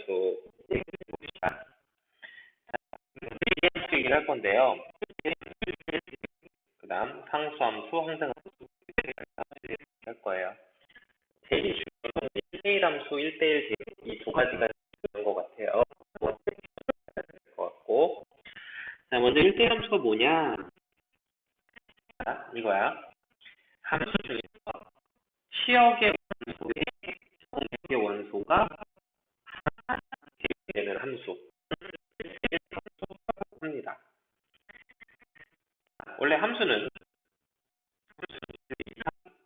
함수 봅시다. 함수 얘기를 할 건데요. 그 다음 상수함수, 항등함수 할 거예요. 제일 중요한 1대1 함수, 1대1 이 두 가지가 중요한 것 같아요. 것 같고. 자, 먼저 1대1 함수가 뭐냐? 자, 이거야. 함수 중에서 치역의 원소의 정역의 원소가 되는 함수. 합니다. 원래 함수는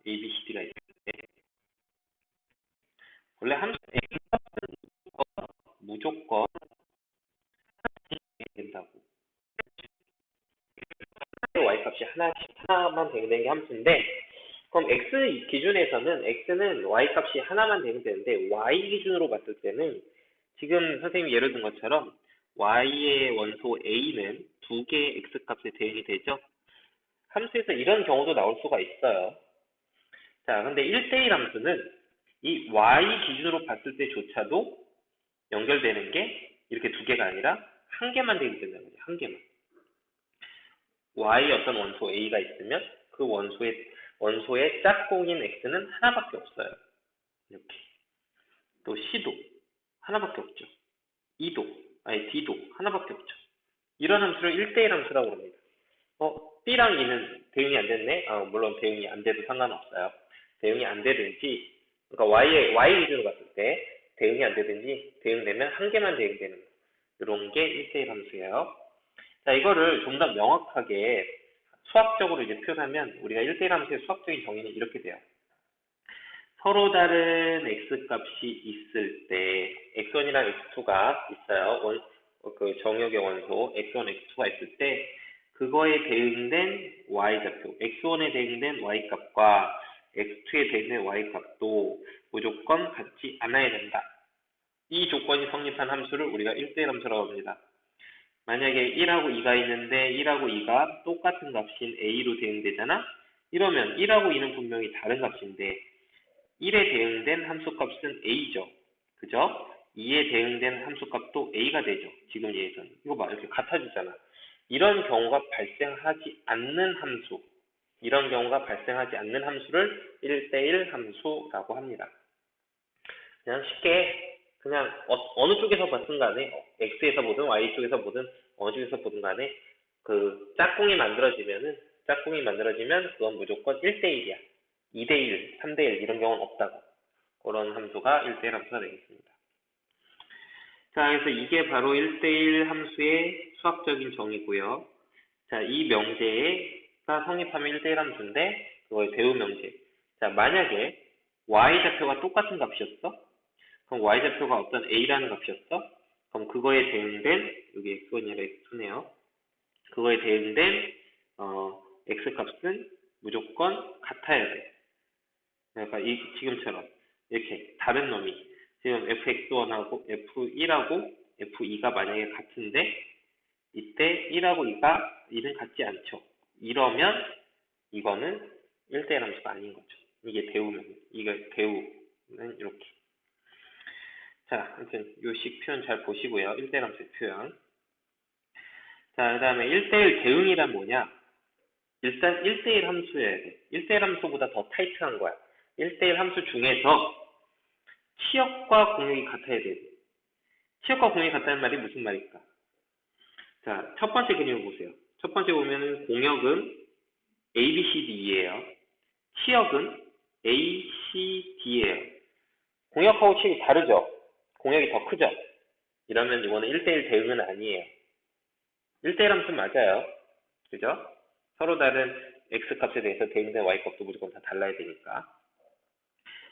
A, B, C, D가 있는데 원래 함수 A값은 무조건 된다고. Y값이 하나만 되는 게 함수인데 그럼 X 기준에서는 X는 Y값이 하나만 되면 되는데 Y 기준으로 봤을 때는 지금 선생님이 예를 든 것처럼 Y의 원소 A는 두 개의 X값에 대응이 되죠. 함수에서 이런 경우도 나올 수가 있어요. 자, 근데 1대1 함수는 이 Y 기준으로 봤을 때조차도 연결되는 게 이렇게 두 개가 아니라 한 개만 되게 된다는 거죠. 한 개만. Y의 어떤 원소 A가 있으면 그 원소의 짝꿍인 X는 하나밖에 없어요. 이렇게. 또 C도 하나밖에 없죠. D도 하나밖에 없죠. 이런 함수를 1대1 함수라고 합니다. B랑 E는 대응이 안 됐네? 물론 대응이 안 돼도 상관없어요. 대응이 안 되든지, 그러니까 Y 기준으로 봤을 때 대응이 안 되든지, 대응되면 한 개만 대응되는 이런 게 1대1 함수예요. 자, 이거를 좀 더 명확하게 수학적으로 이제 표현하면 우리가 1대1 함수의 수학적인 정의는 이렇게 돼요. 서로 다른 X값이 있을 때 X1이랑 X2가 있어요. 그 정역의 원소 X1, X2가 있을 때 그거에 대응된 Y좌표, X1에 대응된 Y값과 X2에 대응된 Y값도 무조건 같지 않아야 된다. 이 조건이 성립한 함수를 우리가 1대1 함수라고 합니다. 만약에 1하고 2가 있는데 1하고 2가 똑같은 값인 A로 대응되잖아? 이러면 1하고 2는 분명히 다른 값인데 1에 대응된 함수값은 A죠. 그죠? 2에 대응된 함수값도 A가 되죠. 지금 예에서는. 이거 봐. 이렇게 같아지잖아. 이런 경우가 발생하지 않는 함수. 이런 경우가 발생하지 않는 함수를 1대1 함수라고 합니다. 그냥 쉽게 그냥 어느 쪽에서 봤든 간에 X에서 보든 Y 쪽에서 보든 어느 쪽에서 보든 간에 그 짝꿍이 만들어지면 그건 무조건 1대1이야. 2대1, 3대1 이런 경우는 없다고. 그런 함수가 1대1 함수가 되겠습니다. 자, 그래서 이게 바로 1대1 함수의 수학적인 정의고요. 자, 이 명제가 성립하면 1대1 함수인데 그거의 대우 명제. 자, 만약에 Y좌표가 똑같은 값이었어? 그럼 Y좌표가 어떤 A라는 값이었어? 그럼 그거에 대응된 여기 X1이라 X2네요. 그거에 대응된 X값은 무조건 같아야 돼. 그러니까 지금처럼 이렇게 다른 놈이 지금 fx1하고 f1하고 f2가 만약에 같은데 이때 1하고 2는 같지 않죠. 이러면 이거는 1대1 함수가 아닌 거죠. 이게 대우는 이렇게. 자, 아무튼 요식 표현 잘 보시고요. 1대1 함수의 표현. 자, 그 다음에 1대1 대응이란 뭐냐? 일단 1대1 함수여야 돼. 1대1 함수보다 더 타이트한 거야. 1대1 함수 중에서 치역과 공역이 같아야 돼. 치역과 공역이 같다는 말이 무슨 말일까? 자, 첫 번째 그림을 보세요. 첫 번째 보면은 공역은 A, B, C, D예요. 치역은 A, C, D예요. 공역하고 치역이 다르죠? 공역이 더 크죠? 이러면 이거는 1대1 대응은 아니에요. 1대1 함수는 맞아요. 그죠? 서로 다른 X값에 대해서 대응된 Y값도 무조건 다 달라야 되니까.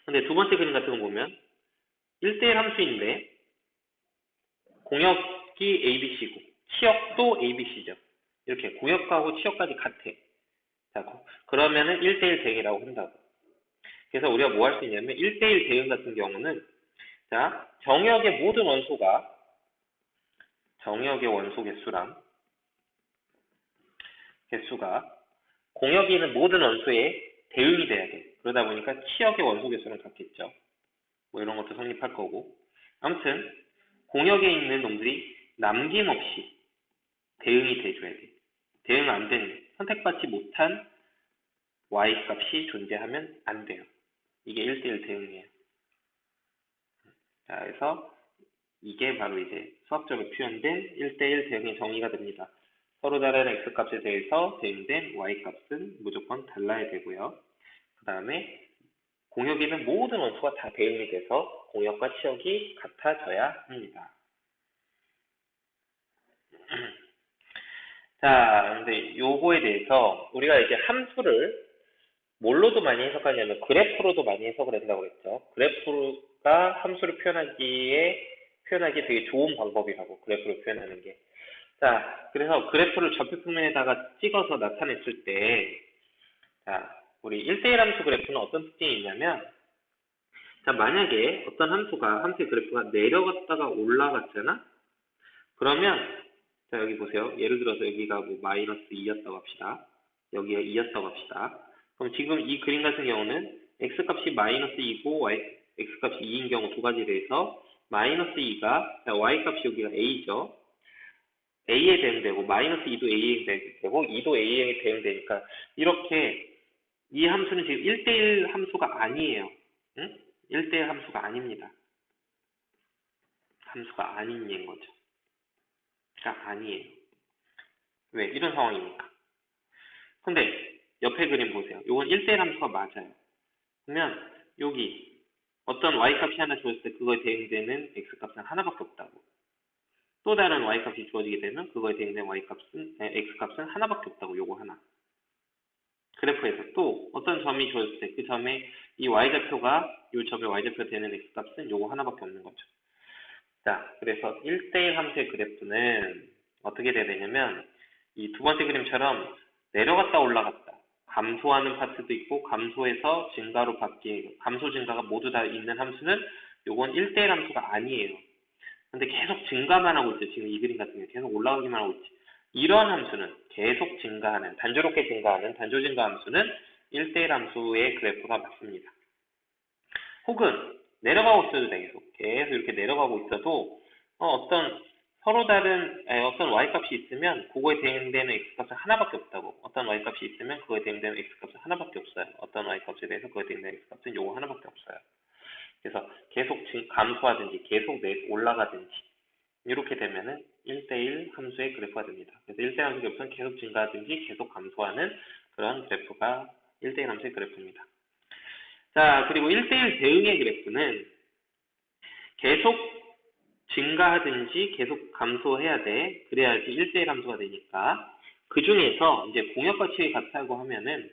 근데 두 번째 그림 같은 거 보면 1대1 함수인데 공역이 ABC고 치역도 ABC죠. 이렇게 공역하고 치역까지 같아. 자, 그러면은 1대1 대응이라고 한다고. 그래서 우리가 뭐 할 수 있냐면 1대1 대응 같은 경우는 자, 정역의 모든 원소가 정역의 원소 개수가 공역에 있는 모든 원소에 대응이 돼야 돼. 그러다 보니까 치역의 원소 개수는 같겠죠. 뭐 이런 것도 성립할 거고. 아무튼 공역에 있는 놈들이 남김없이 대응이 돼줘야 돼. 대응 안 되는, 선택받지 못한 y값이 존재하면 안 돼요. 이게 1대1 대응이에요. 자, 그래서 이게 바로 이제 수학적으로 표현된 1대1 대응의 정의가 됩니다. 서로 다른 x값에 대해서 대응된 y값은 무조건 달라야 되고요. 그 다음에 공역에 있는 모든 원수가 다 대응이 돼서 공역과 치역이 같아져야 합니다. 자, 근데 요거에 대해서 우리가 이제 함수를 뭘로도 많이 해석하냐면 그래프로도 많이 해석을 한다고 그랬죠. 그래프가 함수를 표현하기 되게 좋은 방법이라고, 그래프를 표현하는 게. 자, 그래서 그래프를 좌표평면에다가 찍어서 나타냈을 때, 자, 우리 1대1 함수 그래프는 어떤 특징이 있냐면, 자, 만약에 어떤 함수의 그래프가 내려갔다가 올라갔잖아? 그러면, 자, 여기 보세요. 예를 들어서 여기가 뭐 마이너스 2였다고 합시다. 여기가 2였다고 합시다. 그럼 지금 이 그림 같은 경우는 x값이 마이너스 2고 x값이 2인 경우 두 가지에 대해서 마이너스 2가, y값이 여기가 a죠. a에 대응되고 마이너스 2도 a에 대응되고 2도 a에 대응되니까 이렇게 이 함수는 지금 1대1 함수가 아니에요. 응? 1대1 함수가 아닙니다. 함수가 아닌 예인 거죠. 그러니까 아니에요. 왜? 이런 상황이니까. 근데 옆에 그림 보세요. 이건 1대1 함수가 맞아요. 그러면 여기 어떤 y값이 하나 주어졌을 때 그거에 대응되는 x값은 하나밖에 없다고. 또 다른 y값이 주어지게 되면 그거에 대응되는 x값은 하나밖에 없다고. 요거 하나. 그래프에서 또 어떤 점이 주어졌을 때 그 점에 이 y좌표가 이 점에 y좌표 되는 x값은 요거 하나밖에 없는 거죠. 자, 그래서 1대1 함수의 그래프는 어떻게 돼야 되냐면 이 두 번째 그림처럼 내려갔다 올라갔다, 감소하는 파트도 있고 감소해서 증가로 바뀌는, 감소 증가가 모두 다 있는 함수는 요건 1대1 함수가 아니에요. 근데 계속 증가만 하고 있죠. 지금 이 그림 같은 경우 계속 올라가기만 하고 있지. 이런 함수는 계속 증가하는, 단조롭게 증가하는 단조 증가 함수는 1대1 함수의 그래프가 맞습니다. 혹은 내려가고 있어도 돼. 계속 이렇게 내려가고 있어도 어떤 서로 다른 어떤 y값이 있으면 그거에 대응되는 x값은 하나밖에 없다고. 어떤 y값이 있으면 그거에 대응되는 x값은 하나밖에 없어요. 어떤 y값에 대해서 그거에 대응되는 x값은 요거 하나밖에 없어요. 그래서 계속 감소하든지 계속 올라가든지 이렇게 되면은 1대1 함수의 그래프가 됩니다. 그래서 1대1 함수의 그래프는 계속 증가하든지 계속 감소하는 그런 그래프가 1대1 함수의 그래프입니다. 자, 그리고 1대1 대응의 그래프는 계속 증가하든지 계속 감소해야 돼. 그래야지 1대1 함수가 되니까. 그 중에서 이제 공역과 치역이 같다고 하면은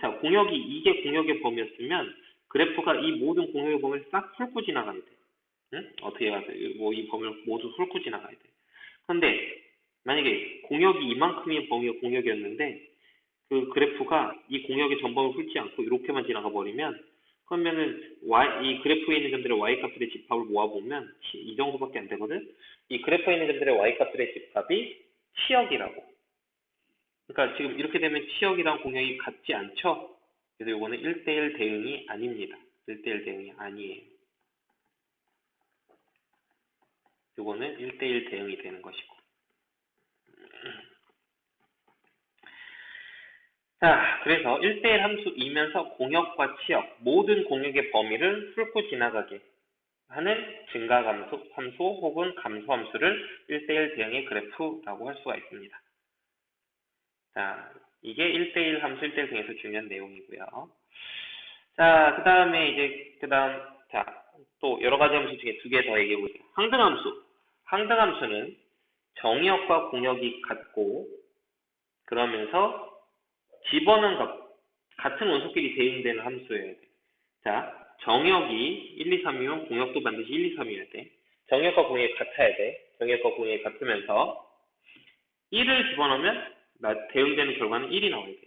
자, 이게 공역의 범위였으면 그래프가 이 모든 공역의 범위를 싹 훑고 지나가야 돼. 응? 어떻게 해야 돼? 이 범위를 모두 훑고 지나가야 돼. 근데 만약에 공역이 이만큼의 범위가 공역이었는데 그 그래프가 이 공역의 전범을 훑지 않고 이렇게만 지나가 버리면, 그러면은 이 그래프에 있는 점들의 y값들의 집합을 모아보면 이 정도밖에 안 되거든. 이 그래프에 있는 점들의 y값들의 집합이 치역이라고. 그러니까 지금 이렇게 되면 치역이랑 공역이 같지 않죠? 그래서 이거는 1대1 대응이 아닙니다. 1대1 대응이 아니에요. 이거는 1대1 대응이 되는 것이고. 자, 그래서 1대1 함수이면서 공역과 치역, 모든 공역의 범위를 훑고 지나가게 하는 증가 함수 혹은 감소 함수를 1대1 대응의 그래프라고 할 수가 있습니다. 자, 이게 1대1 함수 1대1 대응에서 중요한 내용이고요. 자, 자, 또 여러 가지 함수 중에 두 개 더 얘기해 보죠. 항등함수. 항등함수는 정역과 공역이 같고, 그러면서 집어넣은 것, 같은 원소끼리 대응되는 함수여야 돼. 자, 정역이 1, 2, 3이면 공역도 반드시 1, 2, 3이어야 돼. 정역과 공역이 같아야 돼. 정역과 공역이 같으면서 1을 집어넣으면 대응되는 결과는 1이 나와야 돼.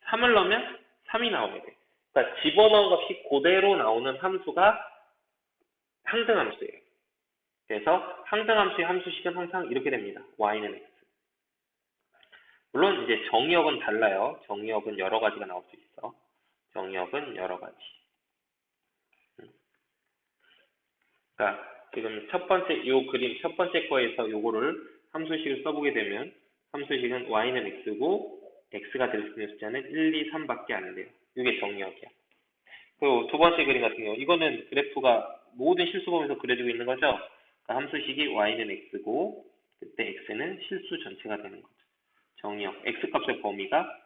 3을 넣으면 3이 나와야 돼. 그러니까 집어넣은 값이 그대로 나오는 함수가 항등함수예요. 그래서 항등함수의 함수식은 항상 이렇게 됩니다. y는 x. 물론 이제 정의역은 달라요. 정의역은 여러 가지가 나올 수 있어. 정의역은 여러 가지. 그러니까 지금 첫 번째 요 그림 첫 번째 거에서 요거를 함수식을 써보게 되면 함수식은 y는 x고 x가 될 수 있는 숫자는 1, 2, 3밖에 안 돼요. 이게 정의역이야. 그리고 두 번째 그림 같은 경우 이거는 그래프가 모든 실수범위에서 그려지고 있는 거죠. 그러니까 함수식이 y는 x고 그때 x는 실수 전체가 되는 거죠. 정의역 x값의 범위가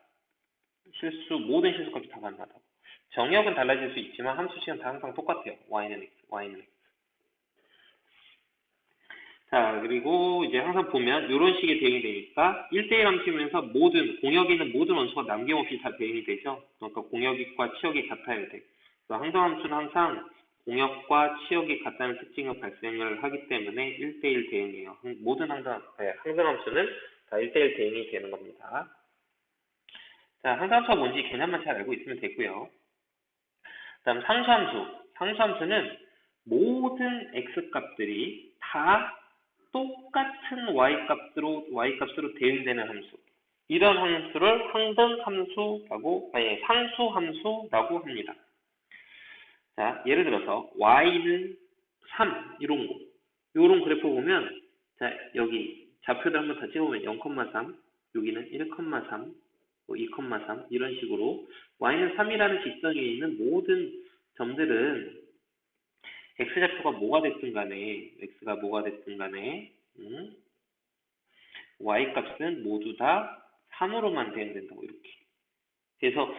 모든 실수값이 다 만나다고. 정의역은 달라질 수 있지만 함수식은 다 항상 똑같아요. y는 x, y는 x. 자, 그리고 이제 항상 보면 이런 식의 대응이 되니까 1대1 함수면서 공역에 있는 모든 원수가 남김없이 다 대응이 되죠. 그러니까 공역과 치역이 같아야 돼. 그래서 항상함수는 항상 공역과 치역이 같다는 특징을 발생을 하기 때문에 1대1 대응이에요. 모든 항상함수는 다 1대1 대응이 되는 겁니다. 자, 항상함수가 뭔지 개념만 잘 알고 있으면 되고요. 다음 상수함수는 모든 x값들이 다 똑같은 y값으로 대응되는 함수. 이런 함수를 상수함수라고 합니다. 자, 예를 들어서 y는 3 이런 거. 이런 그래프 보면 자, 여기 좌표를 한번 다 찍어보면 0,3, 여기는 1,3, 2,3 이런 식으로 y는 3이라는 직선에 있는 모든 점들은 x좌표가 뭐가 됐든 간에 y값은 모두 다 3으로만 대응된다고 이렇게. 그래서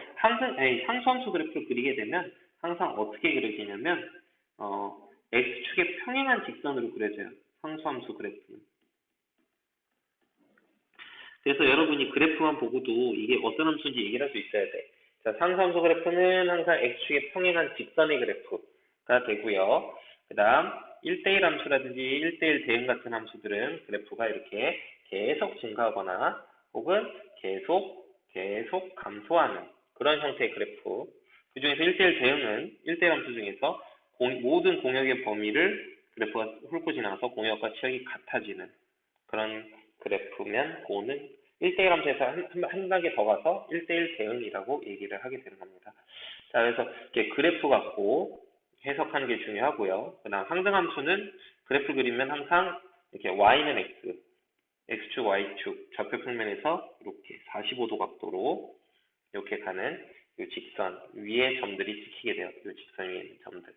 상수함수 그래프를 그리게 되면 항상 어떻게 그려지냐면 x축에 평행한 직선으로 그려져요. 상수함수 그래프는. 그래서 여러분이 그래프만 보고도 이게 어떤 함수인지 얘기를 할 수 있어야 돼. 자, 상수함수 그래프는 항상 x축에 평행한 직선의 그래프가 되고요. 그 다음 1대1 함수라든지 1대1 대응 같은 함수들은 그래프가 이렇게 계속 증가하거나 혹은 계속 감소하는 그런 형태의 그래프. 그 중에서 1대1 대응은 1대1 함수 중에서 모든 공역의 범위를 그래프가 훑고 지나가서 공역과 치역이 같아지는 그런 그래프면 그거는 1대1 함수에서 한 단계 더 가서 1대1 대응이라고 얘기를 하게 되는 겁니다. 자, 그래서 이렇게 그래프 갖고 해석하는 게 중요하고요. 그 다음 항등함수는 그래프 그리면 항상 이렇게 y는 x, x축, y축, 좌표 평면에서 이렇게 45도 각도로 이렇게 가는 이 직선 위에 점들이 찍히게 돼요. 이 직선 위에 있는 점들.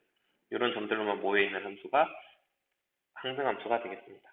이런 점들로만 모여있는 함수가 항등함수가 되겠습니다.